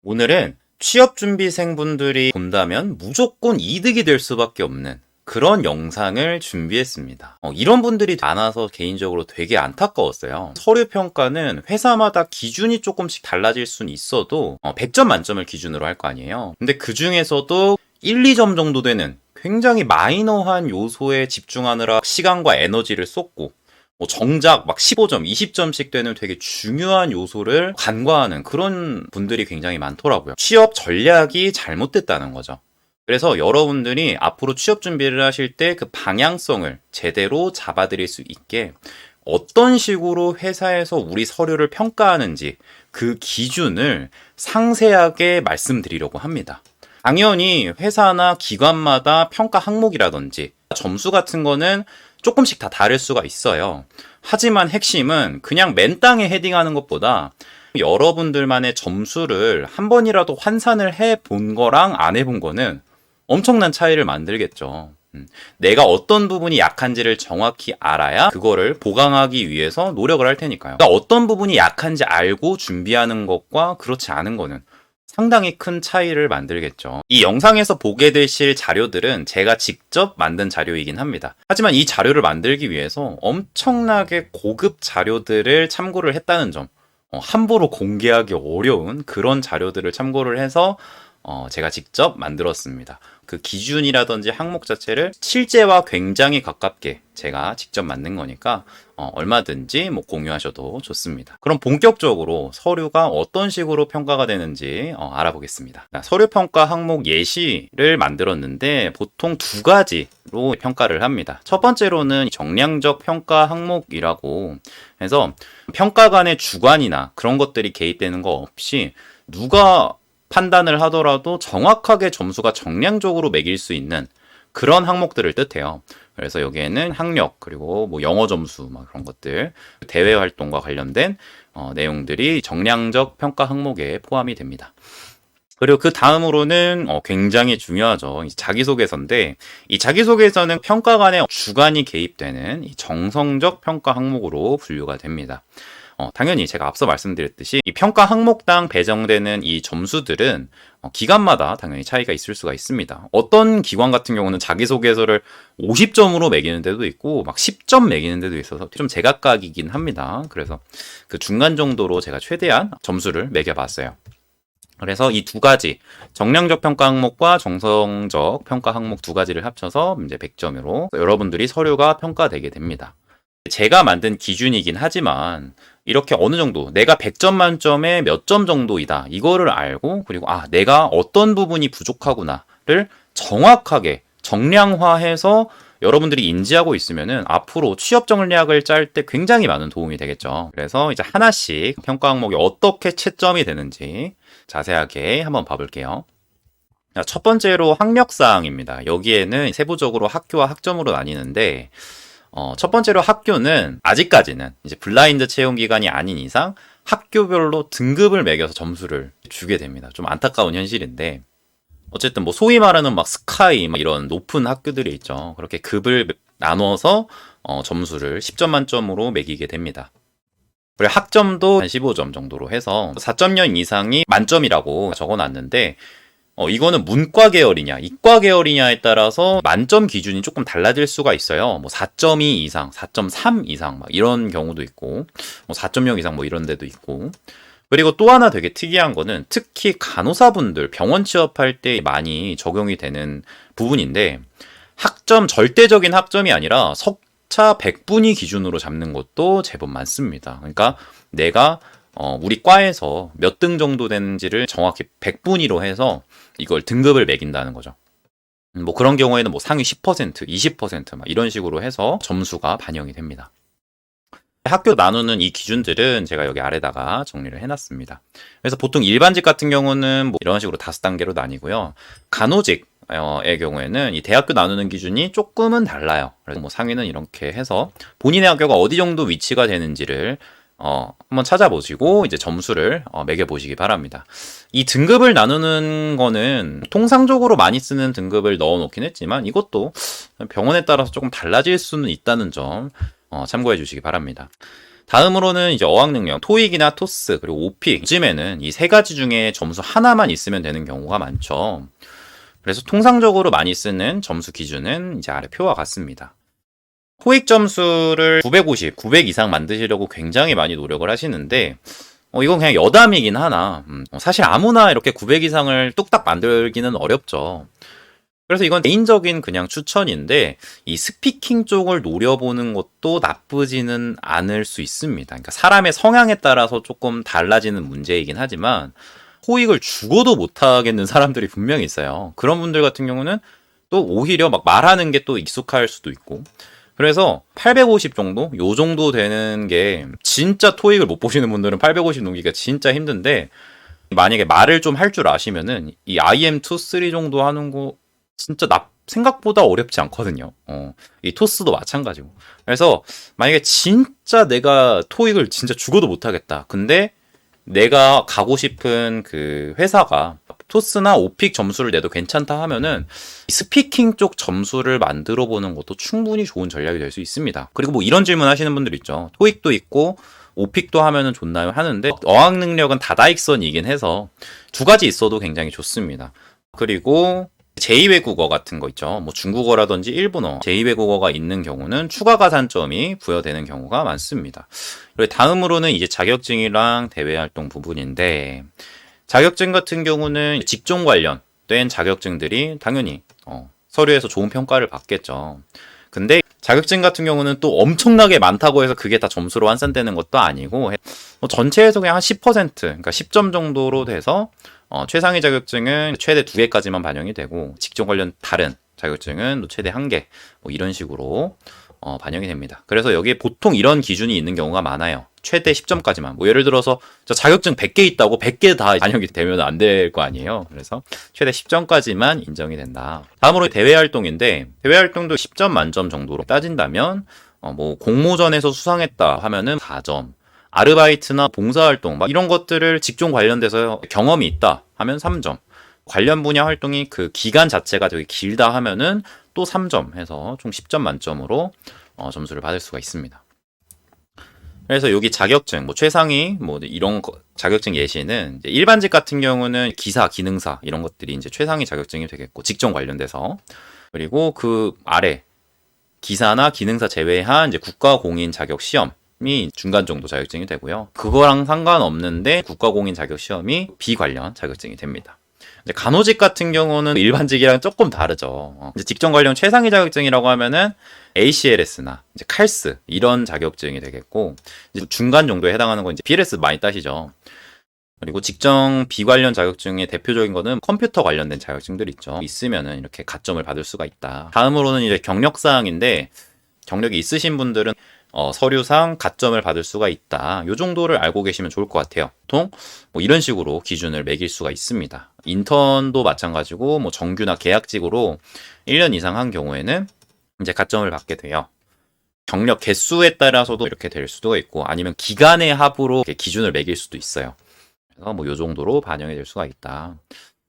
오늘은 취업준비생분들이 본다면 무조건 이득이 될 수밖에 없는 그런 영상을 준비했습니다. 이런 분들이 많아서 개인적으로 되게 안타까웠어요. 서류 평가는 회사마다 기준이 조금씩 달라질 수는 있어도 100점 만점을 기준으로 할 거 아니에요. 근데 그 중에서도 1, 2점 정도 되는 굉장히 마이너한 요소에 집중하느라 시간과 에너지를 쏟고 정작 막 15점, 20점씩 되는 되게 중요한 요소를 간과하는 그런 분들이 굉장히 많더라고요. 취업 전략이 잘못됐다는 거죠. 그래서 여러분들이 앞으로 취업 준비를 하실 때 그 방향성을 제대로 잡아드릴 수 있게 어떤 식으로 회사에서 우리 서류를 평가하는지 그 기준을 상세하게 말씀드리려고 합니다. 당연히 회사나 기관마다 평가 항목이라든지 점수 같은 거는 조금씩 다 다를 수가 있어요. 하지만 핵심은 그냥 맨땅에 헤딩하는 것보다 여러분들만의 점수를 한 번이라도 환산을 해본 거랑 안 해본 거는 엄청난 차이를 만들겠죠. 내가 어떤 부분이 약한지를 정확히 알아야 그거를 보강하기 위해서 노력을 할 테니까요. 그러니까 어떤 부분이 약한지 알고 준비하는 것과 그렇지 않은 거는 상당히 큰 차이를 만들겠죠. 이 영상에서 보게 되실 자료들은 제가 직접 만든 자료이긴 합니다. 하지만 이 자료를 만들기 위해서 엄청나게 고급 자료들을 참고를 했다는 점, 함부로 공개하기 어려운 그런 자료들을 참고를 해서 제가 직접 만들었습니다. 그 기준이라든지 항목 자체를 실제와 굉장히 가깝게 제가 직접 만든 거니까 얼마든지 공유하셔도 좋습니다. 그럼 본격적으로 서류가 어떤 식으로 평가가 되는지 알아보겠습니다. 서류 평가 항목 예시를 만들었는데 보통 두 가지로 평가를 합니다. 첫 번째로는 정량적 평가 항목이라고 해서 평가관의 주관이나 그런 것들이 개입되는 거 없이 누가 판단을 하더라도 정확하게 점수가 정량적으로 매길 수 있는 그런 항목들을 뜻해요. 그래서 여기에는 학력 그리고 영어 점수 그런 것들 대외 활동과 관련된 내용들이 정량적 평가 항목에 포함이 됩니다. 그리고 그 다음으로는 굉장히 중요하죠. 자기소개서인데 이 자기소개서는 평가관의 주관이 개입되는 이 정성적 평가 항목으로 분류가 됩니다. 당연히 제가 앞서 말씀드렸듯이 이 평가 항목당 배정되는 이 점수들은 기관마다 당연히 차이가 있을 수가 있습니다. 어떤 기관 같은 경우는 자기소개서를 50점으로 매기는 데도 있고 막 10점 매기는 데도 있어서 좀 제각각이긴 합니다. 그래서 그 중간 정도로 제가 최대한 점수를 매겨봤어요. 그래서 이 두 가지 정량적 평가 항목과 정성적 평가 항목 두 가지를 합쳐서 이제 100점으로 여러분들이 서류가 평가되게 됩니다. 제가 만든 기준이긴 하지만 이렇게 어느 정도 내가 100점 만점에 몇 점 정도이다 이거를 알고 그리고 내가 어떤 부분이 부족하구나를 정확하게 정량화해서 여러분들이 인지하고 있으면은 앞으로 취업 전략을 짤 때 굉장히 많은 도움이 되겠죠. 그래서 이제 하나씩 평가 항목이 어떻게 채점이 되는지 자세하게 한번 봐볼게요. 첫 번째로 학력사항입니다. 여기에는 세부적으로 학교와 학점으로 나뉘는데 첫 번째로 학교는 아직까지는 이제 블라인드 채용 기간이 아닌 이상 학교별로 등급을 매겨서 점수를 주게 됩니다. 좀 안타까운 현실인데 어쨌든 소위 말하는 스카이 이런 높은 학교들이 있죠. 그렇게 급을 나눠서 점수를 10점 만점으로 매기게 됩니다. 그리고 학점도 한 15점 정도로 해서 4.0 이상이 만점이라고 적어놨는데 이거는 문과 계열이냐 이과 계열이냐에 따라서 만점 기준이 조금 달라질 수가 있어요. 4.2 이상, 4.3 이상 이런 경우도 있고 4.0 이상 이런 데도 있고. 그리고 또 하나 되게 특이한 거는 특히 간호사분들 병원 취업할 때 많이 적용이 되는 부분인데 학점 절대적인 학점이 아니라 석차 100분위 기준으로 잡는 것도 제법 많습니다. 그러니까 내가 우리 과에서 몇 등 정도 되는지를 정확히 100분위로 해서 이걸 등급을 매긴다는 거죠. 그런 경우에는 상위 10%, 20% 이런 식으로 해서 점수가 반영이 됩니다. 학교 나누는 이 기준들은 제가 여기 아래다가 정리를 해놨습니다. 그래서 보통 일반직 같은 경우는 이런 식으로 5단계로 나뉘고요. 간호직의 경우에는 이 대학교 나누는 기준이 조금은 달라요. 그래서 상위는 이렇게 해서 본인의 학교가 어디 정도 위치가 되는지를 한번 찾아보시고 이제 점수를 매겨보시기 바랍니다. 이 등급을 나누는 거는 통상적으로 많이 쓰는 등급을 넣어놓긴 했지만 이것도 병원에 따라서 조금 달라질 수는 있다는 점 참고해 주시기 바랍니다. 다음으로는 이제 어학 능력, 토익이나 토스, 그리고 오픽. 요즘에는 이 세 가지 중에 점수 하나만 있으면 되는 경우가 많죠. 그래서 통상적으로 많이 쓰는 점수 기준은 이제 아래 표와 같습니다. 토익 점수를 950, 900 이상 만드시려고 굉장히 많이 노력을 하시는데 이건 그냥 여담이긴 하나 사실 아무나 이렇게 900 이상을 뚝딱 만들기는 어렵죠. 그래서 이건 개인적인 그냥 추천인데 이 스피킹 쪽을 노려보는 것도 나쁘지는 않을 수 있습니다. 그러니까 사람의 성향에 따라서 조금 달라지는 문제이긴 하지만 토익을 죽어도 못하겠는 사람들이 분명히 있어요. 그런 분들 같은 경우는 또 오히려 막 말하는 게 또 익숙할 수도 있고 그래서 850 정도? 요 정도 되는 게 진짜 토익을 못 보시는 분들은 850 넘기가 진짜 힘든데 만약에 말을 좀 할 줄 아시면은 이 IM2, 3 정도 하는 거 진짜 생각보다 어렵지 않거든요. 이 토스도 마찬가지고. 그래서 만약에 진짜 내가 토익을 진짜 죽어도 못하겠다. 근데 내가 가고 싶은 그 회사가 토스나 오픽 점수를 내도 괜찮다 하면은 스피킹 쪽 점수를 만들어 보는 것도 충분히 좋은 전략이 될 수 있습니다. 그리고 뭐 이런 질문 하시는 분들 있죠. 토익도 있고 오픽도 하면은 좋나요? 하는데 어학 능력은 다다익선이긴 해서 두 가지 있어도 굉장히 좋습니다. 그리고 제2외국어 같은 거 있죠. 뭐 중국어라든지 일본어, 제2외국어가 있는 경우는 추가 가산점이 부여되는 경우가 많습니다. 그리고 다음으로는 이제 자격증이랑 대외활동 부분인데 자격증 같은 경우는 직종 관련된 자격증들이 당연히 서류에서 좋은 평가를 받겠죠. 근데 자격증 같은 경우는 또 엄청나게 많다고 해서 그게 다 점수로 환산되는 것도 아니고 전체에서 그냥 한 10%, 그러니까 10점 정도로 돼서 최상위 자격증은 최대 2개까지만 반영이 되고 직종 관련 다른 자격증은 최대 1개 뭐 이런 식으로 반영이 됩니다. 그래서 여기에 보통 이런 기준이 있는 경우가 많아요. 최대 10점까지만. 뭐 예를 들어서 저 자격증 100개 있다고 100개 다 반영이 되면 안 될 거 아니에요. 그래서 최대 10점까지만 인정이 된다. 다음으로 대외 활동인데 대외 활동도 10점 만점 정도로 따진다면 뭐 공모전에서 수상했다 하면은 4점. 아르바이트나 봉사활동 막 이런 것들을 직종 관련돼서 경험이 있다 하면 3점. 관련 분야 활동이 그 기간 자체가 되게 길다 하면은 또 3점 해서 총 10점 만점으로 점수를 받을 수가 있습니다. 그래서 여기 자격증, 뭐 최상위, 뭐 이런 자격증 예시는 이제 일반직 같은 경우는 기사, 기능사 이런 것들이 이제 최상위 자격증이 되겠고 직종 관련돼서 그리고 그 아래 기사나 기능사 제외한 이제 국가공인 자격 시험이 중간 정도 자격증이 되고요. 그거랑 상관없는데 국가공인 자격 시험이 비관련 자격증이 됩니다. 이제 간호직 같은 경우는 일반직이랑 조금 다르죠. 이제 직종 관련 최상위 자격증이라고 하면은 ACLS나 이제 칼스 이런 자격증이 되겠고 이제 중간 정도에 해당하는 건 이제 BLS 많이 따시죠. 그리고 직종 비관련 자격증의 대표적인 거는 컴퓨터 관련된 자격증들 있죠. 있으면은 이렇게 가점을 받을 수가 있다. 다음으로는 이제 경력 사항인데 경력이 있으신 분들은 서류상 가점을 받을 수가 있다. 요 정도를 알고 계시면 좋을 것 같아요. 보통 뭐 이런 식으로 기준을 매길 수가 있습니다. 인턴도 마찬가지고 뭐 정규나 계약직으로 1년 이상 한 경우에는 이제 가점을 받게 돼요. 경력 개수에 따라서도 이렇게 될 수도 있고 아니면 기간의 합으로 이렇게 기준을 매길 수도 있어요. 그래서 뭐 요 정도로 반영이 될 수가 있다.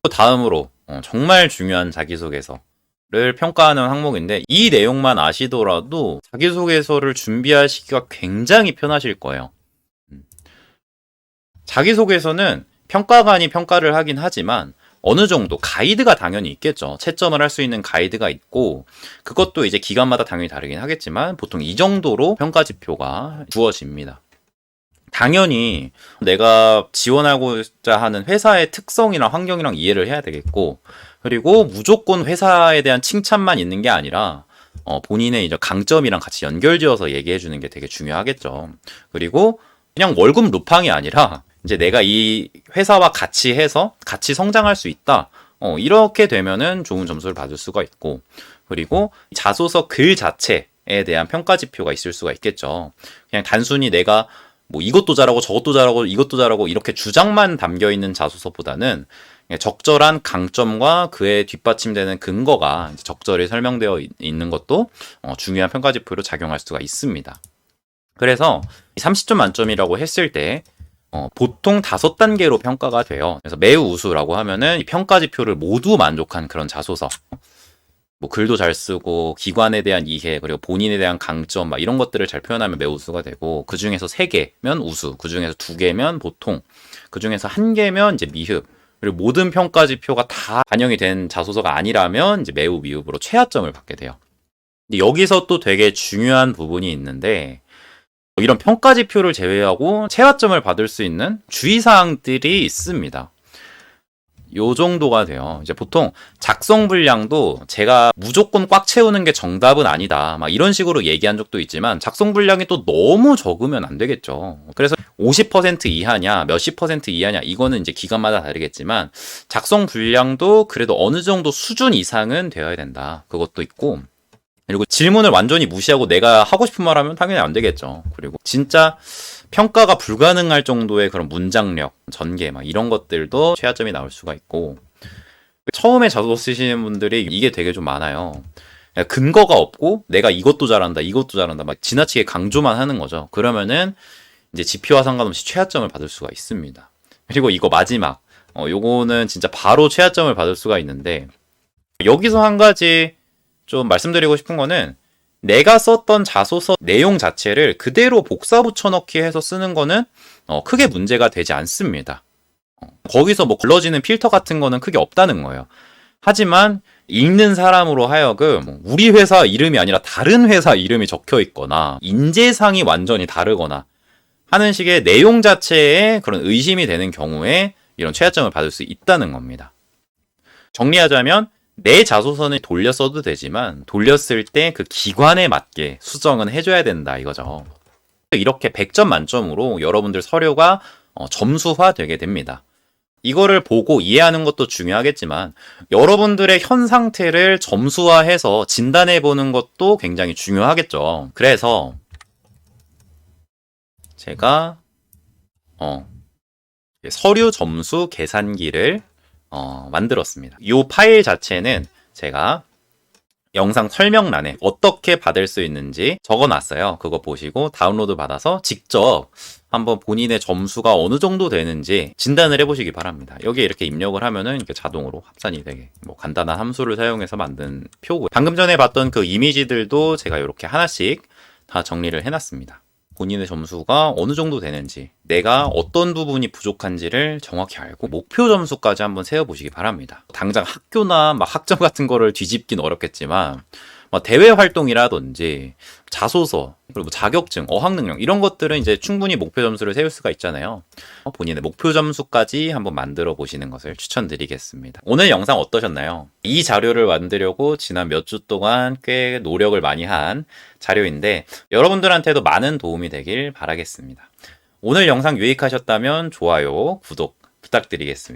또 다음으로 정말 중요한 자기소개서를 평가하는 항목인데 이 내용만 아시더라도 자기소개서를 준비하시기가 굉장히 편하실 거예요. 자기소개서는 평가관이 평가를 하긴 하지만 어느 정도 가이드가 당연히 있겠죠. 채점을 할 수 있는 가이드가 있고 그것도 이제 기간마다 당연히 다르긴 하겠지만 보통 이 정도로 평가 지표가 주어집니다. 당연히 내가 지원하고자 하는 회사의 특성이랑 환경이랑 이해를 해야 되겠고 그리고 무조건 회사에 대한 칭찬만 있는 게 아니라 본인의 이제 강점이랑 같이 연결지어서 얘기해 주는 게 되게 중요하겠죠. 그리고 그냥 월급 루팡이 아니라 이제 내가 이 회사와 같이 해서 같이 성장할 수 있다. 이렇게 되면은 좋은 점수를 받을 수가 있고 그리고 자소서 글 자체에 대한 평가 지표가 있을 수가 있겠죠. 그냥 단순히 내가 뭐 이것도 잘하고 저것도 잘하고 이것도 잘하고 이렇게 주장만 담겨 있는 자소서보다는 적절한 강점과 그에 뒷받침되는 근거가 적절히 설명되어 있는 것도 중요한 평가 지표로 작용할 수가 있습니다. 그래서 30점 만점이라고 했을 때 보통 5단계로 평가가 돼요. 그래서 매우 우수라고 하면은 평가 지표를 모두 만족한 그런 자소서. 뭐 글도 잘 쓰고 기관에 대한 이해 그리고 본인에 대한 강점 막 이런 것들을 잘 표현하면 매우 우수가 되고 그 중에서 3개면 우수, 그 중에서 2개면 보통, 그 중에서 1개면 이제 미흡, 그리고 모든 평가 지표가 다 반영이 된 자소서가 아니라면 이제 매우 미흡으로 최하점을 받게 돼요. 근데 여기서 또 되게 중요한 부분이 있는데 이런 평가 지표를 제외하고 최하점을 받을 수 있는 주의사항들이 있습니다. 요 정도가 돼요. 이제 보통 작성 분량도 제가 무조건 꽉 채우는 게 정답은 아니다. 막 이런 식으로 얘기한 적도 있지만 작성 분량이 또 너무 적으면 안 되겠죠. 그래서 50% 이하냐, 몇십 퍼센트 이하냐, 이거는 이제 기관마다 다르겠지만 작성 분량도 그래도 어느 정도 수준 이상은 되어야 된다. 그것도 있고, 그리고 질문을 완전히 무시하고 내가 하고 싶은 말 하면 당연히 안 되겠죠. 그리고 진짜 평가가 불가능할 정도의 그런 문장력, 전개 막 이런 것들도 최하점이 나올 수가 있고, 처음에 자소서 쓰시는 분들이 이게 되게 좀 많아요. 근거가 없고 내가 이것도 잘한다, 이것도 잘한다 막 지나치게 강조만 하는 거죠. 그러면은 이제 지표와 상관없이 최하점을 받을 수가 있습니다. 그리고 이거 마지막, 요거는 진짜 바로 최하점을 받을 수가 있는데, 여기서 한 가지 좀 말씀드리고 싶은 거는 내가 썼던 자소서 내용 자체를 그대로 복사 붙여넣기 해서 쓰는 거는 크게 문제가 되지 않습니다. 거기서 뭐 걸러지는 필터 같은 거는 크게 없다는 거예요. 하지만 읽는 사람으로 하여금 우리 회사 이름이 아니라 다른 회사 이름이 적혀 있거나 인재상이 완전히 다르거나 하는 식의 내용 자체에 그런 의심이 되는 경우에 이런 최하점을 받을 수 있다는 겁니다. 정리하자면 내 자소서는 돌려 써도 되지만 돌렸을 때 그 기관에 맞게 수정은 해줘야 된다 이거죠. 이렇게 100점 만점으로 여러분들 서류가 점수화되게 됩니다. 이거를 보고 이해하는 것도 중요하겠지만 여러분들의 현 상태를 점수화해서 진단해보는 것도 굉장히 중요하겠죠. 그래서 제가 서류 점수 계산기를 만들었습니다. 이 파일 자체는 제가 영상 설명란에 어떻게 받을 수 있는지 적어놨어요. 그거 보시고 다운로드 받아서 직접 한번 본인의 점수가 어느 정도 되는지 진단을 해보시기 바랍니다. 여기에 이렇게 입력을 하면은 이렇게 자동으로 합산이 되게 뭐 간단한 함수를 사용해서 만든 표고요. 방금 전에 봤던 그 이미지들도 제가 이렇게 하나씩 다 정리를 해놨습니다. 본인의 점수가 어느 정도 되는지, 내가 어떤 부분이 부족한지를 정확히 알고 목표 점수까지 한번 세워보시기 바랍니다. 당장 학교나 막 학점 같은 거를 뒤집긴 어렵겠지만 대외 활동이라든지 자소서, 그리고 자격증, 어학 능력 이런 것들은 이제 충분히 목표 점수를 세울 수가 있잖아요. 본인의 목표 점수까지 한번 만들어 보시는 것을 추천드리겠습니다. 오늘 영상 어떠셨나요? 이 자료를 만들려고 지난 몇 주 동안 꽤 노력을 많이 한 자료인데 여러분들한테도 많은 도움이 되길 바라겠습니다. 오늘 영상 유익하셨다면 좋아요, 구독 부탁드리겠습니다.